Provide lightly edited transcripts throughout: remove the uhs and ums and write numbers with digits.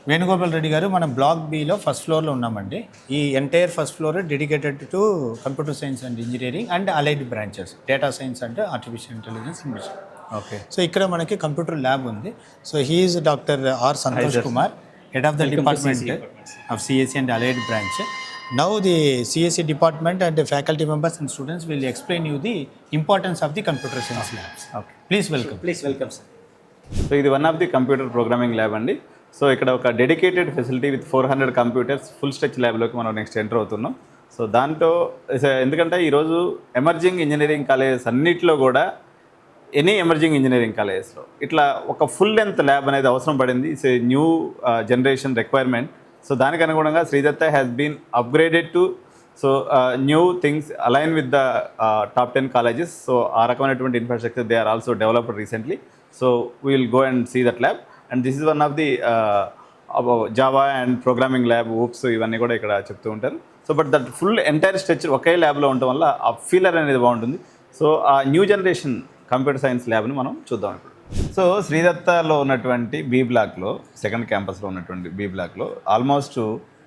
వేణుగోపాల్ రెడ్డి గారు మనం black below first ఫ్లోర్లో ఉన్నామండి. ఈ entire first floor dedicated to computer science and engineering and allied branches, data science and artificial intelligence and machine. Okay. So ఇక్కడ మనకి computer lab ఉంది. So he's doctor R Santosh Kumar, head of the department of CSC and allied branch. Now the CSE department and the faculty members and students will explain you the importance of the computer science labs. Okay. Please welcome. Please welcome, sir. So ఇది one of the computer programming lab అండి. So ఇక్కడ ఒక dedicated facility with 400 computers full stretch ల్యాబ్లోకి మనం next enter అవుతున్నాం. So దాంట్లో ఎందుకంటే ఈరోజు ఎమర్జింగ్ ఇంజనీరింగ్ కాలేజెస్ అన్నిట్లో కూడా ఎనీ ఎమర్జింగ్ ఇంజనీరింగ్ కాలేజెస్లో ఇట్లా ఒక ఫుల్ లెంత్ ల్యాబ్ అనేది అవసరం పడింది. It's a new generation requirement. So దానికి అనుగుణంగా Sridatta has been upgraded to new things align with the top 10 colleges. So ఆ రకమైనటువంటి infrastructure they are also developed recently. So we will go and see that lab and this is one of the Java and programming lab, OOPs ఇవన్నీ కూడా ఇక్కడ చెప్తూ ఉంటారు. So but that full entire structure ఒకే ల్యాబ్లో ఉండటం వల్ల ఆ ఫీలర్ అనేది బాగుంటుంది. సో ఆ న్యూ జనరేషన్ కంప్యూటర్ సైన్స్ ల్యాబ్ని మనం చూద్దాం ఇప్పుడు. సో శ్రీదత్తలో ఉన్నటువంటి బి బ్లాక్లో, సెకండ్ క్యాంపస్లో ఉన్నటువంటి బి బ్లాక్లో ఆల్మోస్ట్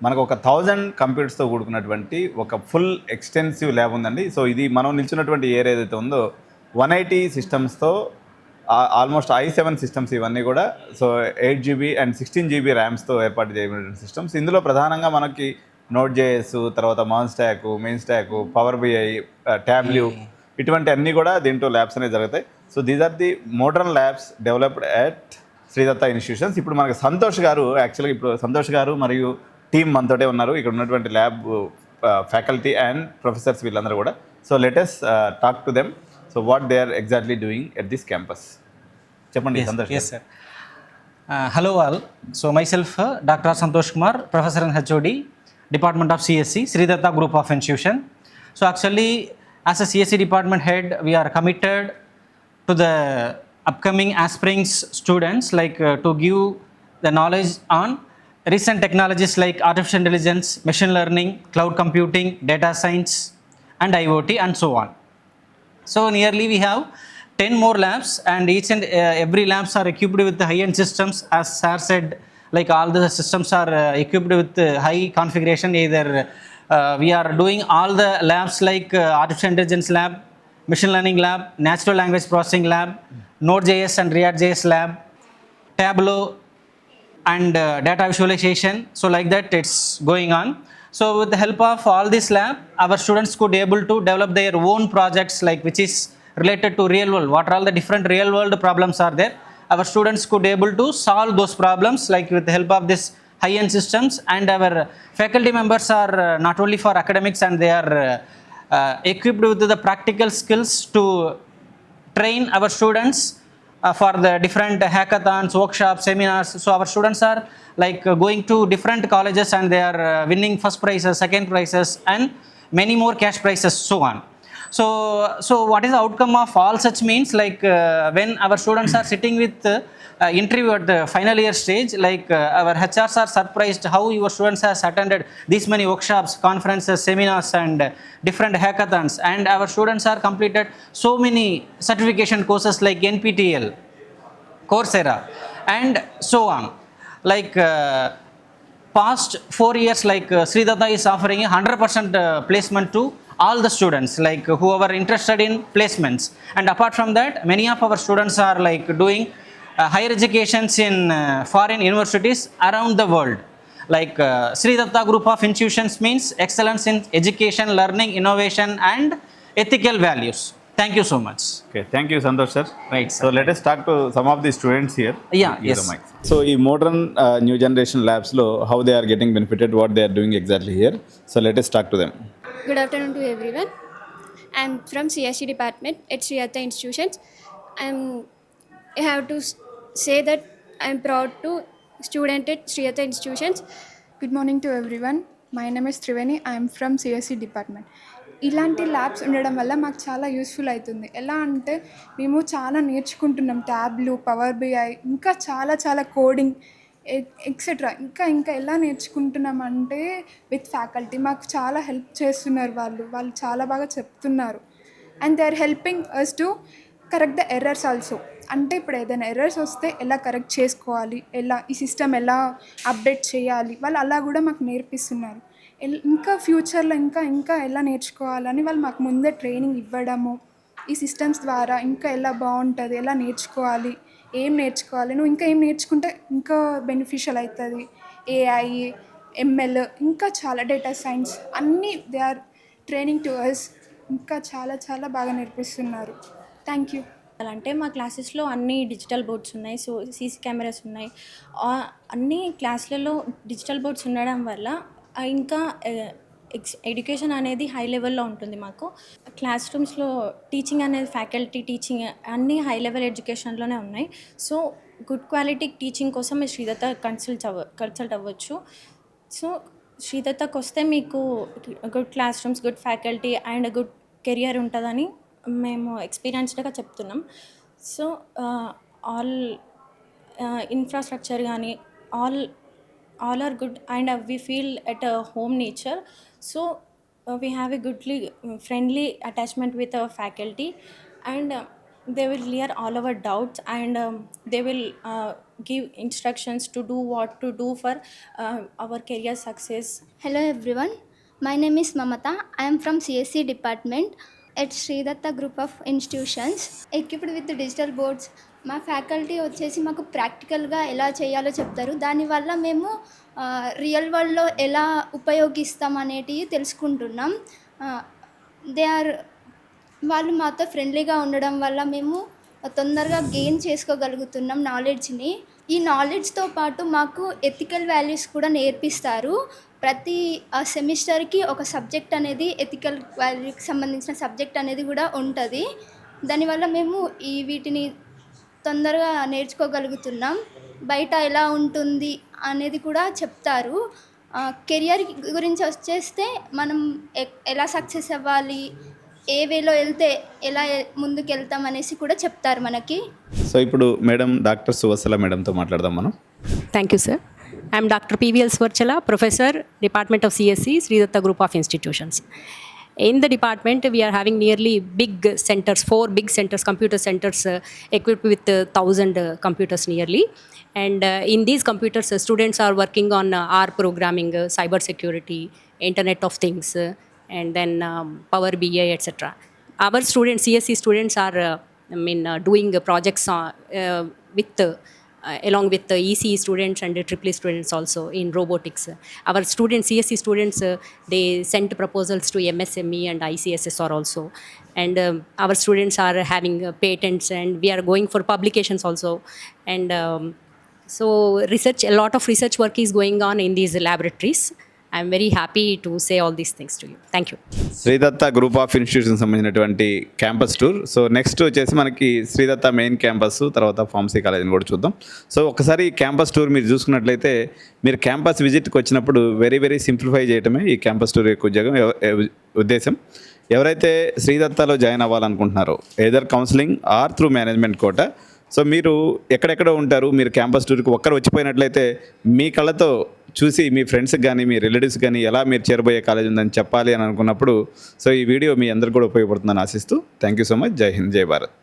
మనకు ఒక 1000 కంప్యూటర్స్తో కూడుకున్నటువంటి ఒక ఫుల్ ఎక్స్టెన్సివ్ ల్యాబ్ ఉందండి. సో ఇది మనం నిల్చున్నటువంటి ఏరియా ఏదైతే ఉందో 180 సిస్టమ్స్తో ఆల్మోస్ట్ i7 సిస్టమ్స్ ఇవన్నీ కూడా. సో 8GB అండ్ 16GB ర్యామ్స్తో ఏర్పాటు చేయబడిన సిస్టమ్స్. ఇందులో ప్రధానంగా మనకి Node.js, తర్వాత మాన్ స్టాక్, మెయిన్ స్టాక్, పవర్ బిఐ, ట్యాబ్ల్యూ ఇటువంటి అన్నీ కూడా దీంట్లో ల్యాబ్స్ అనేవి జరుగుతాయి. So these are the modern labs developed at Sridatta institutions. ఇప్పుడు మనకి సంతోష్ గారు, యాక్చువల్గా ఇప్పుడు సంతోష్ గారు మరియు టీమ్ మనతోటే ఉన్నారు, ఇక్కడ ఉన్నటువంటి ల్యాబ్ ఫ్యాకల్టీ అండ్ ప్రొఫెసర్స్ వీళ్ళందరూ కూడా. So let us talk to them. So what they are exactly doing at this campus. చెప్పండి Santosh. Yes, sir. Hello all. So myself, Dr. Santosh Kumar, Professor and HOD, Department of CSE, Sridatta Group of Institution. So actually, as a CSE department head, we are committed to the upcoming aspirants students, like to give the knowledge on recent technologies like artificial intelligence, machine learning, cloud computing, data science, and IoT, and so on. So nearly we have 10 more labs, and each and every labs are equipped with the high-end systems. As sir said, like all the systems are equipped with high configuration. Either we are doing all the labs like artificial intelligence lab, machine learning lab, natural language processing lab, Node.js and React.js lab, Tableau, and data visualization. So like that it's going on. So with the help of all this lab, our students could able to develop their own projects, like which is related to real world. What are all the different real world problems are there? Our students could able to solve those problems, like with the help of this high-end systems. And our faculty members are not only for academics, and they are equipped with the practical skills to train our students for the different hackathons, workshops, seminars. So our students are like going to different colleges, and they are winning first prizes, second prizes, and many more cash prizes, so on. So what is the outcome of all such means, like when our students are sitting with interview at the final year stage, like our HRs are surprised how your students has attended these many workshops, conferences, seminars, and different hackathons, and our students are completed so many certification courses like NPTEL, Coursera, and so on. Like past 4 years, like Sridatta is offering 100% placement to all the students, like whoever interested in placements. And apart from that, many of our students are like doing higher educations in foreign universities around the world. Like Sridatta Group of Institutions means excellence in education, learning, innovation, and ethical values. Thank you so much. Okay, thank you Santosh sir. Right, sir. So let us talk to some of the students here. Yeah, Give yes. the mic. So ఈ modern new generation labs లో how they are getting benefited, what they are doing exactly here. So let us talk to them. Good afternoon to everyone. I'm from CSE department at Sridatta Institutions. I have to say that I'm proud to student at Sridatta Institutions. Good morning to everyone. My name is Triveni. I am from CSE department. ఇలాంటి labs ఉండడం వల్ల మాకు చాలా useful అవుతుంది. ఎలా అంటే మేము చాలా నేర్చుకుంటున్నాం, ట్యాబ్లు, పవర్ బిఐ, ఇంకా చాలా కోడింగ్ ఎక్సెట్రా. ఇంకా ఎలా నేర్చుకుంటున్నామంటే విత్ ఫ్యాకల్టీ మాకు చాలా హెల్ప్ చేస్తున్నారు. వాళ్ళు చాలా బాగా చెప్తున్నారు. And they are helping us to correct the errors also. అంటే ఇప్పుడు ఏదైనా ఎర్రర్స్ వస్తే ఎలా కరెక్ట్ చేసుకోవాలి, ఎలా ఈ సిస్టమ్ ఎలా అప్డేట్ చేయాలి, వాళ్ళు అలా కూడా మాకు నేర్పిస్తున్నారు. ఇంకా ఫ్యూచర్లో ఇంకా ఎలా నేర్చుకోవాలని వాళ్ళు మాకు ముందే ట్రైనింగ్ ఇవ్వడము, ఈ సిస్టమ్స్ ద్వారా ఇంకా ఎలా బాగుంటుంది, ఎలా నేర్చుకోవాలి, ఏం నేర్చుకోవాలి, నువ్వు ఇంకా ఏం నేర్చుకుంటే ఇంకా బెనిఫిషియల్ అవుతుంది, ఏఐ, ఎంఎల్, ఇంకా చాలా డేటా సైన్స్ అన్నీ they are training to us. ఇంకా చాలా బాగా నేర్పిస్తున్నారు. Thank you. అంటే మా క్లాసెస్లో అన్ని డిజిటల్ బోర్డ్స్ ఉన్నాయి, సో సీసీ కెమెరాస్ ఉన్నాయి. అన్ని క్లాసులలో డిజిటల్ బోర్డ్స్ ఉండడం వల్ల ఇంకా ఎడ్యుకేషన్ అనేది హై లెవెల్లో ఉంటుంది. మాకు క్లాస్ రూమ్స్లో టీచింగ్ అనేది ఫ్యాకల్టీ టీచింగ్ అన్నీ హై లెవెల్ ఎడ్యుకేషన్లోనే ఉన్నాయి. సో గుడ్ క్వాలిటీ టీచింగ్ కోసం మీరు శ్రీదత్త కన్సల్ట్ అవ్వచ్చు. సో శ్రీదత్తకు వస్తే మీకు good class rooms, good faculty and good career ఉంటుందని మేము ఎక్స్పీరియన్స్డ్గా చెప్తున్నాం. సో ఆల్ ఇన్ఫ్రాస్ట్రక్చర్ కానీ all are good and we feel at a home nature. So we have a goodly friendly attachment with our faculty and they will clear all our doubts and they will give instructions to do what to do for our career success. Hello everyone, my name is Mamata. I am from CSE department at Sridatta Group of Institutions, equipped with digital boards. మా faculty వచ్చేసి మాకు ప్రాక్టికల్గా ఎలా చేయాలో చెప్తారు. దానివల్ల మేము real వరల్డ్లో ఎలా ఉపయోగిస్తాం అనేటివి తెలుసుకుంటున్నాం. వాళ్ళు మాతో ఫ్రెండ్లీగా ఉండడం వల్ల మేము తొందరగా గెయిన్ చేసుకోగలుగుతున్నాం నాలెడ్జ్ని. ఈ నాలెడ్జ్తో పాటు మాకు ఎథికల్ వాల్యూస్ కూడా నేర్పిస్తారు. ప్రతి సెమిస్టర్కి ఒక సబ్జెక్ట్ అనేది ఎథికల్ వాల్యూకి సంబంధించిన సబ్జెక్ట్ అనేది కూడా ఉంటుంది. దానివల్ల మేము వీటిని తొందరగా నేర్చుకోగలుగుతున్నాం. బయట ఎలా ఉంటుంది అనేది కూడా చెప్తారు. కెరియర్ గురించి వచ్చేస్తే మనం ఎలా సక్సెస్ అవ్వాలి, ఏ వేలో వెళ్తే ఎలా ముందుకు వెళ్తాం అనేసి కూడా చెప్తారు మనకి. సో ఇప్పుడు మేడం డాక్టర్ సువత్సల మేడంతో మాట్లాడదాం మనం. Thank you, sir. I am Dr. P.V.L. Swarchala, Professor, Department of CSE, Sridatta Group of Institutions. In the department, we are having nearly big centers, 4 big centers, computer centers equipped with 1,000 computers nearly. And in these computers, students are working on R programming, cyber security, Internet of Things, and then Power BI, etc. Our students, CSE students, are doing projects with along with the ECE students and the EEE students also in robotics. Our students, CSE students, they sent proposals to MSME and ICSSR also. And our students are having patents and we are going for publications also. And so a lot of research work is going on in these laboratories. I'm very happy to say all these things to you. Thank you. Sridatta group of institution సంబంధించినటువంటి campus tour. So next వచ్చేసి మనకి Sridatta main campus, తర్వాత pharmacy కాలేజీని కూడా చూద్దాం. So ఒకసారి ఈ campus tour మీరు చూసుకున్నట్లయితే, మీరు క్యాంపస్ విజిట్కి వచ్చినప్పుడు వెరీ సింప్లిఫై చేయడమే ఈ క్యాంపస్ టూర్ యొక్క ఉద్దేశం. ఎవరైతే శ్రీదత్తలో జాయిన్ అవ్వాలనుకుంటున్నారో, either counselling or through management quota, so మీరు ఎక్కడెక్కడో ఉంటారు, మీరు క్యాంపస్ టూర్కి ఒక్కరు వచ్చిపోయినట్లయితే మీ కళ్ళతో చూసి మీ ఫ్రెండ్స్కి కానీ మీ రిలేటివ్స్ కానీ ఎలా మీరు చేరబోయే కాలేజ్ ఉందని చెప్పాలి అని అనుకున్నప్పుడు, సో ఈ వీడియో మీ అందరికీ కూడా ఉపయోగపడుతుందని ఆశిస్తూ థ్యాంక్ యూ సో మచ్. జై హింద్, జై భారత్.